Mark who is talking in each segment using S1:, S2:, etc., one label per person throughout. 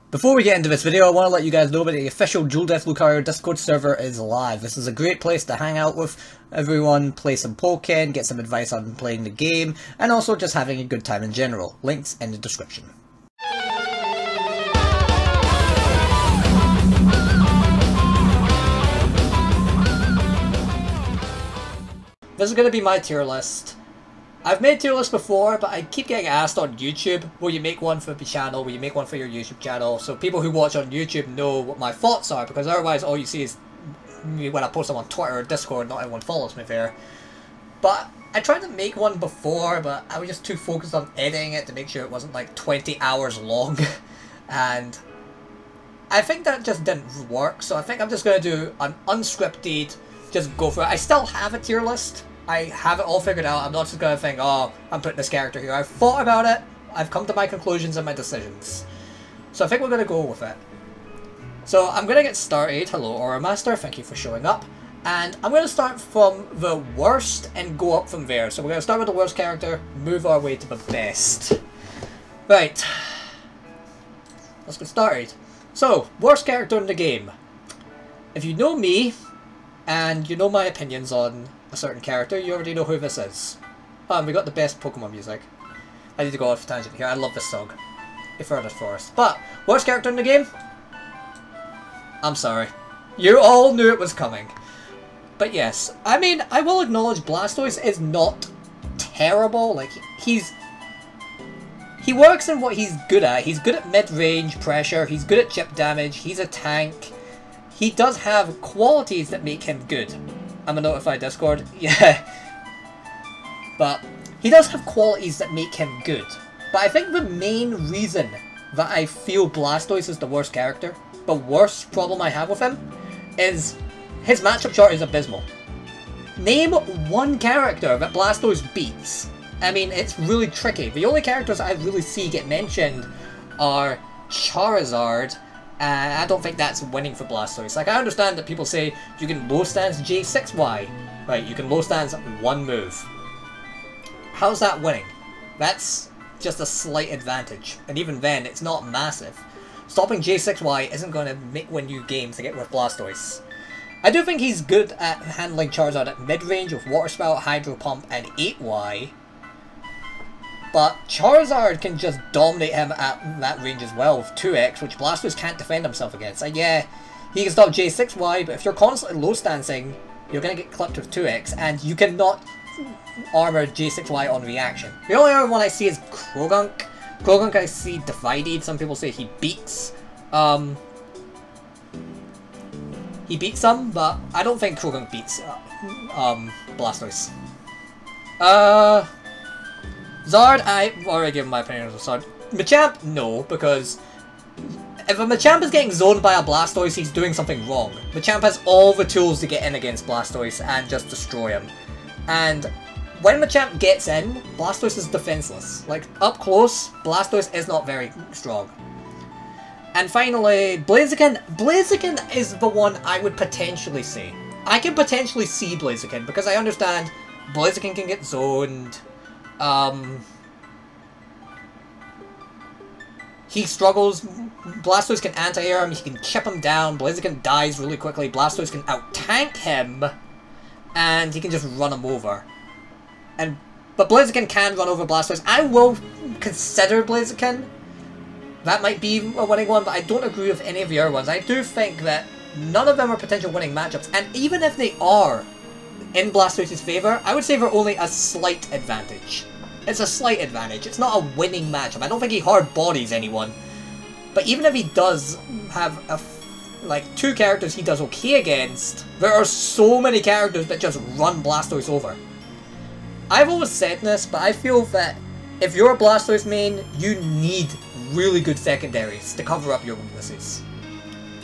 S1: Before we get into this video, I want to let you guys know that the official DualDEATHLucario Discord server is live. This is a great place to hang out with everyone, play some Pokken, get some advice on playing the game, and also just having a good time in general. Links in the description. This is going to be my tier list. I've made tier lists before, but I keep getting asked on YouTube, will you make one for the channel, will you make one for your YouTube channel, so people who watch on YouTube know what my thoughts are, because otherwise all you see is me when I post them on Twitter or Discord, not everyone follows me there. But I tried to make one before, but I was just too focused on editing it to make sure it wasn't like 20 hours long, and I think that just didn't work, so I think I'm just going to do an unscripted, just go for it. I still have a tier list. I have it all figured out. I'm not just going to think, oh, I'm putting this character here. I've thought about it. I've come to my conclusions and my decisions. So I think we're going to go with it. So I'm going to get started. Hello, Aura Master. Thank you for showing up. And I'm going to start from the worst and go up from there. So we're going to start with the worst character, move our way to the best. Right. Let's get started. So, worst character in the game. If you know me, and you know my opinions on a certain character, you already know who this is. We got the best Pokemon music. I need to go off a tangent here. I love this song. A Furthest Forest. But, worst character in the game? I'm sorry. You all knew it was coming. But yes, I mean, I will acknowledge Blastoise is not terrible. Like, he works in what he's good at. He's good at mid-range pressure, he's good at chip damage, he's a tank. He does have qualities that make him good. I'm a notified Discord. Yeah. But he does have qualities that make him good. But I think the main reason that I feel Blastoise is the worst character, the worst problem I have with him, is his matchup chart is abysmal. Name one character that Blastoise beats. I mean, it's really tricky. The only characters I really see get mentioned are Charizard, and I don't think that's winning for Blastoise. Like, I understand that people say you can low stance J6Y. Right, you can low stance one move. How's that winning? That's just a slight advantage. And even then, it's not massive. Stopping J6Y isn't going to win you games to get with Blastoise. I do think he's good at handling Charizard at mid-range with Water Spout, Hydro Pump, and 8Y. But Charizard can just dominate him at that range as well with 2x, which Blastoise can't defend himself against. And yeah, he can stop J6Y, but if you're constantly low stancing, you're going to get clipped with 2x, and you cannot armor J6Y on reaction. The only other one I see is Krogunk. Krogunk I see divided. Some people say he beats. He beats some, but I don't think Krogunk beats Blastoise. Zard, I've already given my opinion on Zard. Machamp, no, because if a Machamp is getting zoned by a Blastoise, he's doing something wrong. Machamp has all the tools to get in against Blastoise and just destroy him. And when Machamp gets in, Blastoise is defenseless. Like, up close, Blastoise is not very strong. And finally, Blaziken. Blaziken is the one I would potentially see. I can potentially see Blaziken, because I understand Blaziken can get zoned. He struggles. Blastoise can anti-air him, he can chip him down, Blaziken dies really quickly, Blastoise can out-tank him, and he can just run him over. But Blaziken can run over Blastoise. I will consider Blaziken. That might be a winning one, but I don't agree with any of the other ones. I do think that none of them are potential winning matchups, and even if they are in Blastoise's favour, I would say they're only a slight advantage. It's a slight advantage. It's not a winning matchup. I don't think he hard bodies anyone. But even if he does have like two characters he does okay against, there are so many characters that just run Blastoise over. I've always said this, but I feel that if you're a Blastoise main, you need really good secondaries to cover up your weaknesses.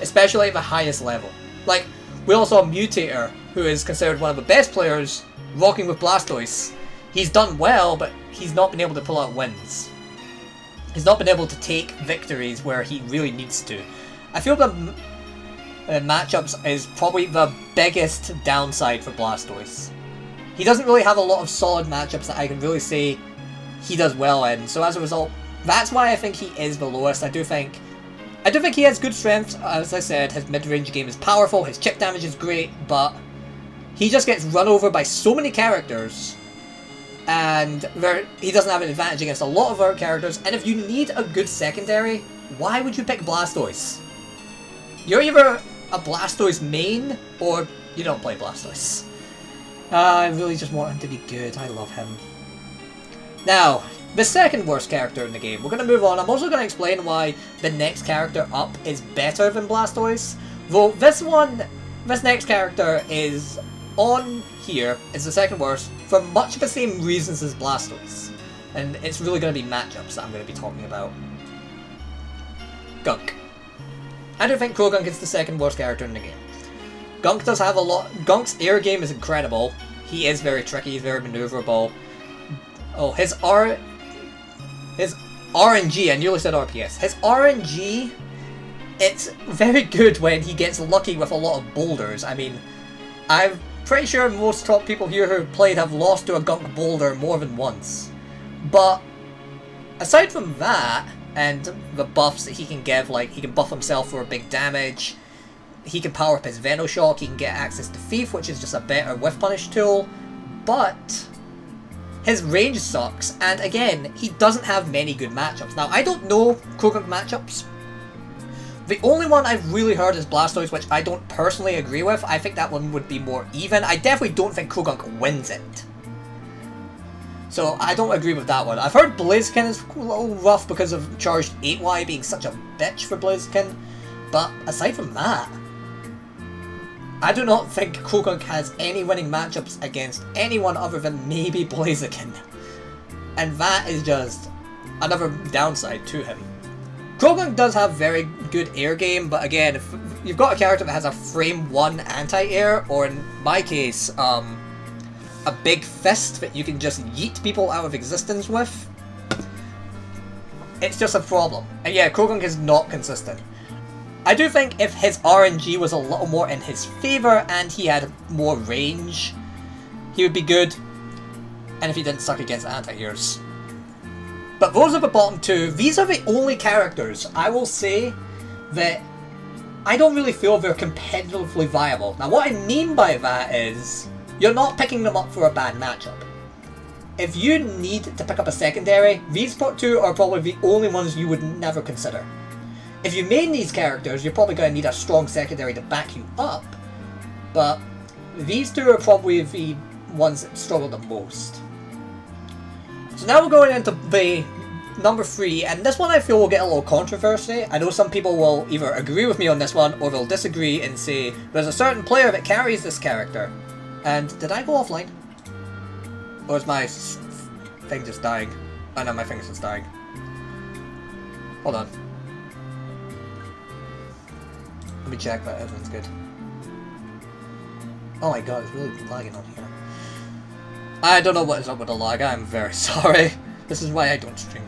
S1: Especially at the highest level. Like, we also have Mutator, who is considered one of the best players, rocking with Blastoise. He's done well, but he's not been able to pull out wins. He's not been able to take victories where he really needs to. I feel that matchups is probably the biggest downside for Blastoise. He doesn't really have a lot of solid matchups that I can really say he does well in, so as a result, that's why I think he is the lowest. I do think I do think he has good strength. As I said, his mid-range game is powerful, his chip damage is great, but he just gets run over by so many characters, and he doesn't have an advantage against a lot of other characters, and if you need a good secondary, why would you pick Blastoise? You're either a Blastoise main, or you don't play Blastoise. I really just want him to be good. I love him. Now, the second worst character in the game. We're going to move on. I'm also going to explain why the next character up is better than Blastoise. Though this next character is on here, is the second worst, for much of the same reasons as Blastoise. And it's really going to be matchups that I'm going to be talking about. Gunk. I do think Croagunk is the second worst character in the game. Gunk does have a lot. Gunk's air game is incredible. He is very tricky, he's very maneuverable. Oh, his RNG, I nearly said RPS. His RNG, it's very good when he gets lucky with a lot of boulders. I mean, I'm pretty sure most top people here who have played have lost to a Gunk boulder more than once. But aside from that, and the buffs that he can give, like he can buff himself for big damage, he can power up his Venoshock, he can get access to Thief, which is just a better whiff punish tool, but his range sucks, and again, he doesn't have many good matchups. Now, I don't know Croagunk matchups. The only one I've really heard is Blastoise, which I don't personally agree with. I think that one would be more even. I definitely don't think Croagunk wins it. So, I don't agree with that one. I've heard Blaziken is a little rough because of charged 8Y being such a bitch for Blaziken, but aside from that, I do not think Croagunk has any winning matchups against anyone other than maybe Blaziken. And that is just another downside to him. Croagunk does have very good air game, but again, if you've got a character that has a frame 1 anti-air, or in my case, a big fist that you can just yeet people out of existence with, it's just a problem. And yeah, Croagunk is not consistent. I do think if his RNG was a little more in his favour and he had more range, he would be good, and if he didn't suck against anti-airs. But those are the bottom two. These are the only characters, I will say, that I don't really feel they're competitively viable. Now what I mean by that is, you're not picking them up for a bad matchup. If you need to pick up a secondary, these two are probably the only ones you would never consider. If you main these characters, you're probably going to need a strong secondary to back you up, but these two are probably the ones that struggle the most. So now we're going into the number 3, and this one I feel will get a little controversy. I know some people will either agree with me on this one, or they'll disagree and say, there's a certain player that carries this character. And did I go offline? Or is my thing just dying? Oh no, my thing's just dying. Hold on. Let me check that everything's good. Oh my god, it's really lagging on here. I don't know what is up with the lag, I'm very sorry. This is why I don't stream.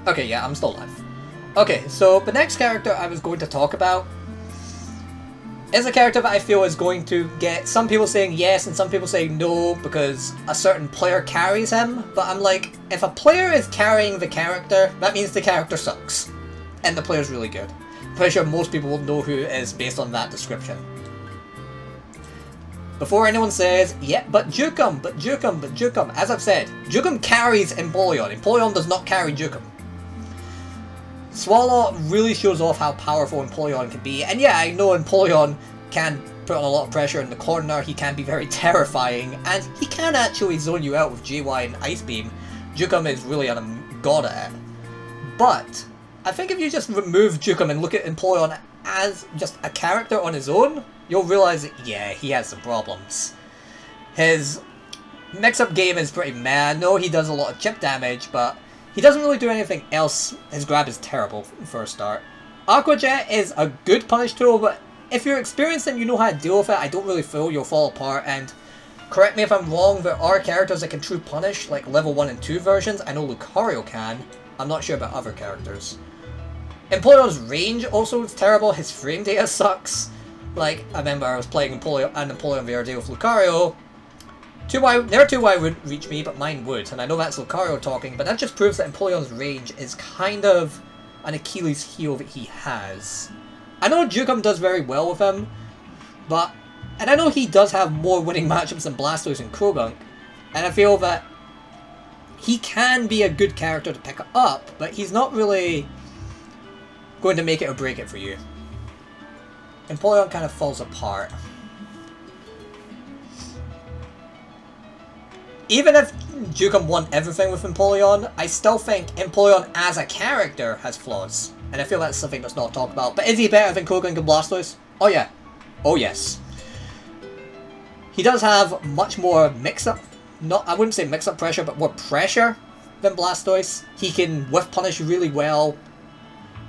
S1: Okay, yeah, I'm still live. Okay, so the next character I was going to talk about is a character that I feel is going to get some people saying yes and some people saying no because a certain player carries him, but I'm like, if a player is carrying the character, that means the character sucks. And the player's really good. I'm pretty sure most people will know who it is based on that description. Before anyone says, yeah, but Jukum, but Jukum, but Jukum, as I've said, Jukum carries Empoleon. Empoleon does not carry Jukum. Swallow really shows off how powerful Empoleon can be, and yeah, I know Empoleon can put on a lot of pressure in the corner, he can be very terrifying, and he can actually zone you out with JY and Ice Beam. Jukum is really a god at it. But I think if you just remove Jukum and look at Empoleon as just a character on his own, you'll realize that, yeah, he has some problems. His mix-up game is pretty meh. I know he does a lot of chip damage, but he doesn't really do anything else. His grab is terrible for a start. Aqua Jet is a good punish tool, but if you're experienced and you know how to deal with it, I don't really feel you'll fall apart. And correct me if I'm wrong, there are characters that can true punish, like level 1 and 2 versions. I know Lucario can. I'm not sure about other characters. Empoleon's range also is terrible. His frame data sucks. Like, I remember I was playing Empoleon Verde with Lucario, There are 2Y wouldn't reach me, but mine would. And I know that's Lucario talking, but that just proves that Empoleon's range is kind of an Achilles heel that he has. I know Jukum does very well with him, but... And I know he does have more winning matchups than Blastoise and Croagunk, and I feel that he can be a good character to pick up, but he's not really going to make it or break it for you. Empoleon kind of falls apart. Even if Jukum won everything with Empoleon, I still think Empoleon as a character has flaws. And I feel that's something that's not talked about. But is he better than Croagunk and Blastoise? Oh yeah. Oh yes. He does have much more mix-up, I wouldn't say mix-up pressure, but more pressure than Blastoise. He can whiff punish really well.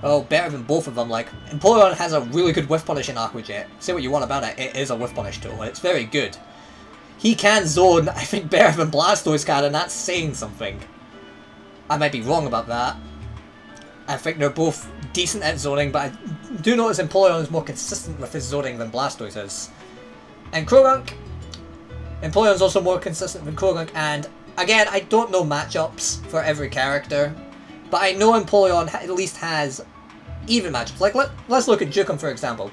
S1: Oh, better than both of them. Like, Empoleon has a really good whiff punish in Aqua Jet. Say what you want about it, it is a whiff punish tool, and it's very good. He can zone, I think, better than Blastoise can, and that's saying something. I might be wrong about that. I think they're both decent at zoning, but I do notice Empoleon is more consistent with his zoning than Blastoise is. And Croagunk, Empoleon's also more consistent than Croagunk, and again, I don't know matchups for every character, but I know Empoleon at least has even matchups. Like, let's look at Jukum, for example.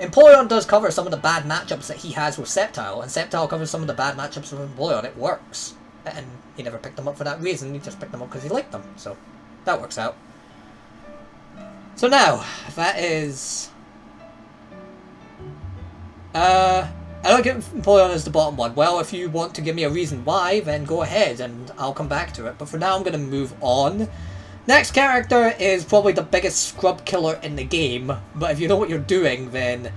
S1: Empoleon does cover some of the bad matchups that he has with Sceptile, and Sceptile covers some of the bad matchups with Empoleon. It works. And he never picked them up for that reason, he just picked them up because he liked them. So, that works out. So now, that is... I don't give Empoleon as the bottom one. Well, if you want to give me a reason why, then go ahead and I'll come back to it. But for now, I'm going to move on. Next character is probably the biggest scrub killer in the game, but if you know what you're doing, then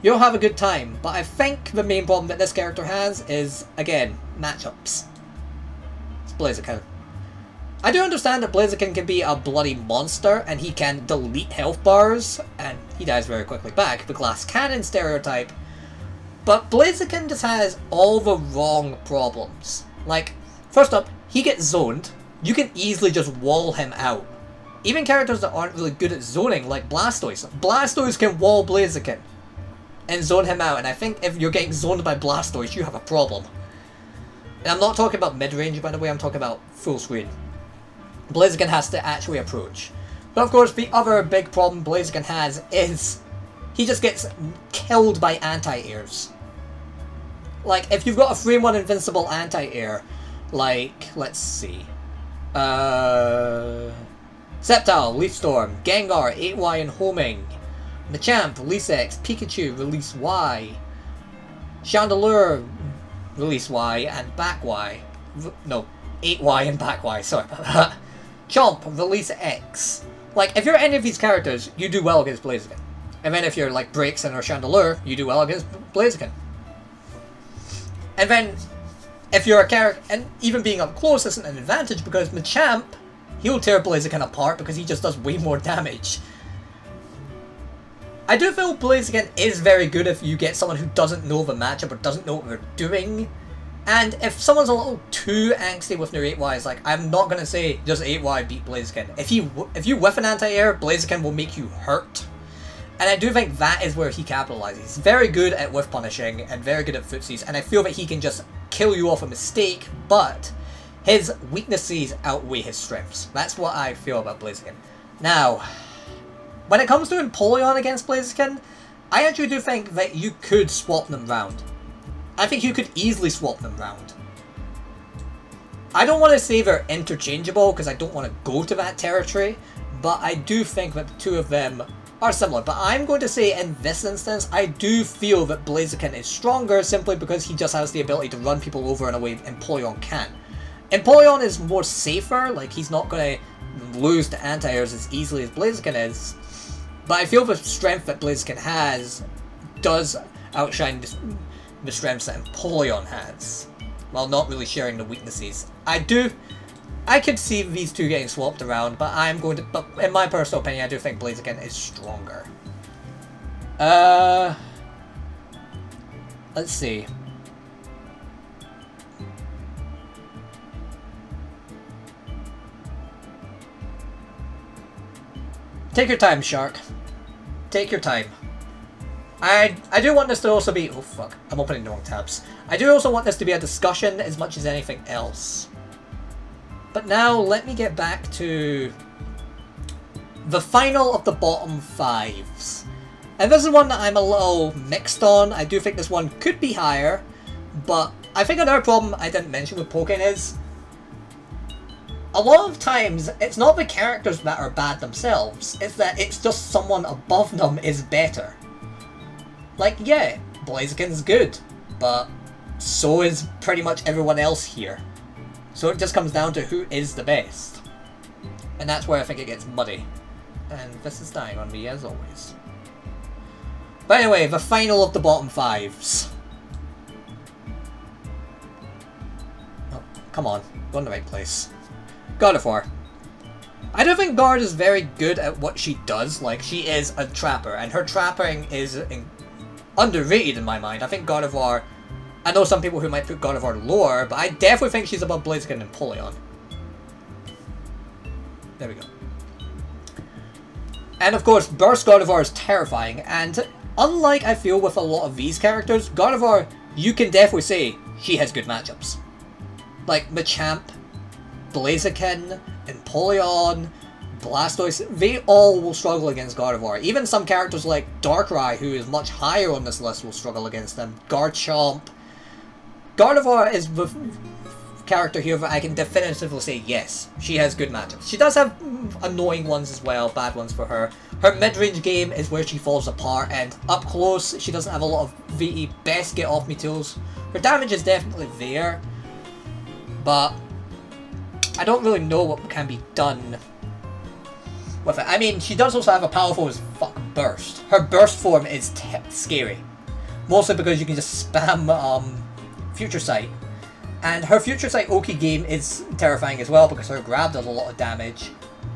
S1: you'll have a good time. But I think the main problem that this character has is, again, matchups. It's Blaziken. I do understand that Blaziken can be a bloody monster, and he can delete health bars, and he dies very quickly back, the glass cannon stereotype. But Blaziken just has all the wrong problems. Like, first up, he gets zoned. You can easily just wall him out. Even characters that aren't really good at zoning, like Blastoise. Blastoise can wall Blaziken and zone him out, and I think if you're getting zoned by Blastoise, you have a problem. And I'm not talking about mid-range, by the way, I'm talking about full screen. Blaziken has to actually approach. But of course, the other big problem Blaziken has is he just gets killed by anti-airs. Like, if you've got a frame 1 invincible anti-air, like, let's see. Sceptile, Leaf Storm, Gengar, 8Y and Homing, Machamp, Release X, Pikachu, Release Y, Chandelure, Release Y and Back Y. No, 8Y and Back Y, sorry about that. Chomp, Release X. Like, if you're any of these characters, you do well against Blaziken. And then if you're like Braixen or Chandelure, you do well against Blaziken. And then, if you're a character, and even being up close isn't an advantage because Machamp, he'll tear Blaziken apart because he just does way more damage. I do feel Blaziken is very good if you get someone who doesn't know the matchup or doesn't know what they're doing. And if someone's a little too angsty with their 8Ys, like, I'm not going to say just 8Y beat Blaziken. If you whiff an anti-air, Blaziken will make you hurt. And I do think that is where he capitalizes. He's very good at whiff punishing and very good at footsies, and I feel that he can just kill you off a mistake, but his weaknesses outweigh his strengths. That's what I feel about Blaziken. Now, when it comes to Empoleon against Blaziken, I actually do think that you could swap them round. I think you could easily swap them round. I don't want to say they're interchangeable because I don't want to go to that territory, but I do think that the two of them are similar. But I'm going to say in this instance, I do feel that Blaziken is stronger simply because he just has the ability to run people over in a way Empoleon can. Empoleon is more safer, like he's not going to lose to anti-airs as easily as Blaziken is. But I feel the strength that Blaziken has does outshine the strengths that Empoleon has, while not really sharing the weaknesses. I could see these two getting swapped around, but but in my personal opinion, I do think Blaziken is stronger. Let's see. Take your time, Shark. Take your time. I do want this to also be... Oh fuck, I'm opening the wrong tabs. I do also want this to be a discussion as much as anything else. But now, let me get back to the final of the bottom 5s. And this is one that I'm a little mixed on. I do think this one could be higher, but I think another problem I didn't mention with Pokken is a lot of times it's not the characters that are bad themselves, it's that it's just someone above them is better. Like, yeah, Blaziken's good, but so is pretty much everyone else here. So it just comes down to who is the best. And that's where I think it gets muddy. And this is dying on me as always. But anyway, the final of the bottom 5s. Oh, come on, go in the right place. Gardevoir. I don't think Gard is very good at what she does. Like, she is a trapper, and her trapping is underrated in my mind. I think Gardevoir... I know some people who might put Gardevoir lower, but I definitely think she's above Blaziken and Polion. There we go. And of course, Burst Gardevoir is terrifying, and unlike I feel with a lot of these characters, Gardevoir, you can definitely say she has good matchups. Like Machamp, Blaziken, Empoleon, Blastoise, they all will struggle against Gardevoir. Even some characters like Darkrai, who is much higher on this list, will struggle against them. Garchomp. Gardevoir is the character here that I can definitively say, yes, she has good matchups. She does have annoying ones as well, bad ones for her. Her mid-range game is where she falls apart, and up close, she doesn't have a lot of VE best get off me tools. Her damage is definitely there, but I don't really know what can be done with it. I mean, she does also have a powerful as fuck burst. Her burst form is scary. Mostly because you can just spam Future Sight. And her Future Sight Oki game is terrifying as well because her grab does a lot of damage.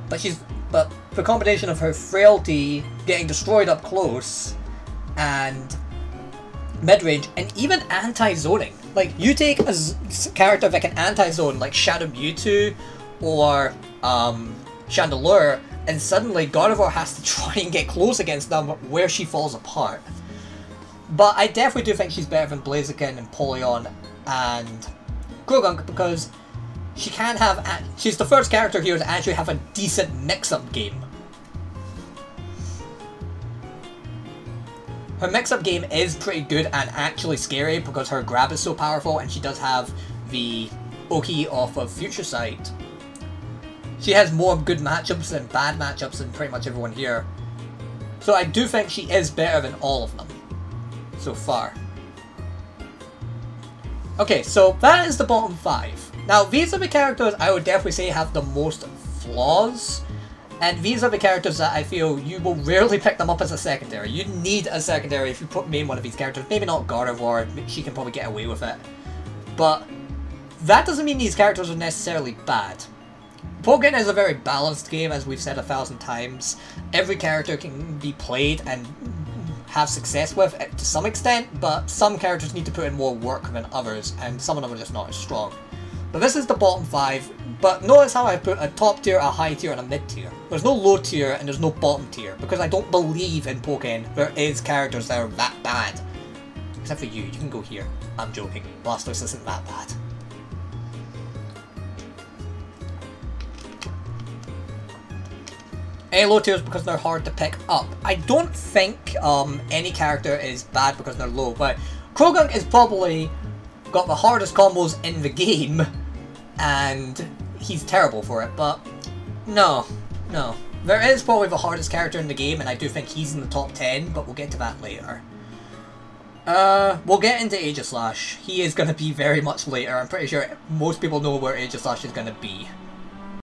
S1: But the combination of her frailty, getting destroyed up close, and mid-range, and even anti-zoning. Like, you take a character that can anti-zone, like Shadow Mewtwo or Chandelure, and suddenly Gardevoir has to try and get close against them where she falls apart. But I definitely do think she's better than Blaziken and Polion and Krogunk because she can have... She's the first character here to actually have a decent mix-up game. Her mix-up game is pretty good and actually scary because her grab is so powerful and she does have the Oki off of Future Sight. She has more good matchups than bad matchups than pretty much everyone here. So I do think she is better than all of them so far. Okay, so that is the bottom 5. Now, these are the characters I would definitely say have the most flaws. And these are the characters that I feel you will rarely pick them up as a secondary. You need a secondary if you put main one of these characters. Maybe not Gardevoir, she can probably get away with it. But that doesn't mean these characters are necessarily bad. Pokken is a very balanced game, as we've said 1,000 times. Every character can be played and have success with to some extent, but some characters need to put in more work than others, and some of them are just not as strong. But this is the bottom 5, but notice how I put a top tier, a high tier, and a mid tier. There's no low tier and there's no bottom tier, because I don't believe in Pokken there is characters that are that bad. Except for you can go here. I'm joking, Blastoise isn't that bad. Any low tiers because they're hard to pick up. I don't think any character is bad because they're low, but Krogunk is probably got the hardest combos in the game, and he's terrible for it, but no. There is probably the hardest character in the game, and I do think he's in the top 10, but we'll get to that later. We'll get into Aegislash. He is going to be very much later. I'm pretty sure most people know where Aegislash is going to be.